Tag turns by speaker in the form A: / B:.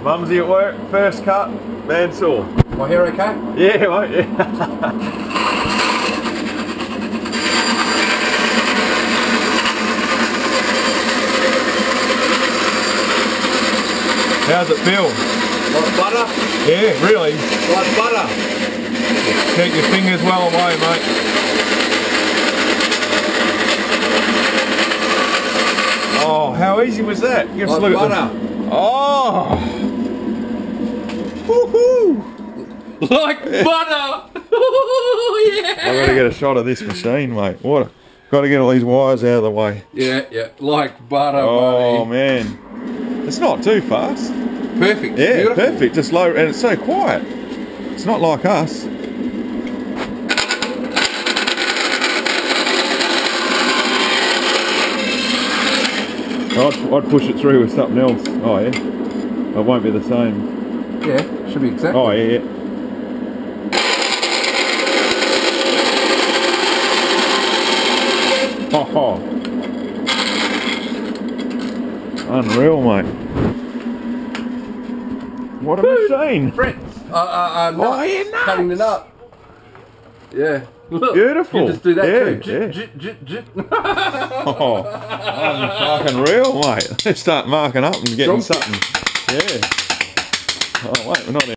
A: Mumsy at work, first cut, bandsaw.
B: My hair okay?
A: Yeah, won't you? How's it feel?
B: Like butter?
A: Yeah, really.
B: Like butter.
A: Keep your fingers well away, mate. Oh, how easy was that? Give us a
B: Like
A: look
B: butter.
A: at this. Oh! Woohoo!
B: Like butter! Yeah!
A: I've got to get a shot of this machine, mate. What? Got to get all these wires out of the way.
B: Yeah, yeah. Like butter,
A: Oh,
B: buddy.
A: man. It's not too fast.
B: Perfect.
A: Yeah,
B: Beautiful.
A: perfect. Just low, and it's so quiet. It's not like us. I'd push it through with something else. Oh yeah, it won't be the same.
B: Yeah, should be exactly.
A: Oh yeah. Oh, unreal, mate. What a machine!
B: Friends.
A: Oh yeah, nuts.
B: Cutting it up. Yeah. Look,
A: Beautiful.
B: you just do that
A: Yeah,
B: too.
A: yeah. Oh, fucking real, mate. Let's start marking up and getting something. Yeah. Oh wait, we're not.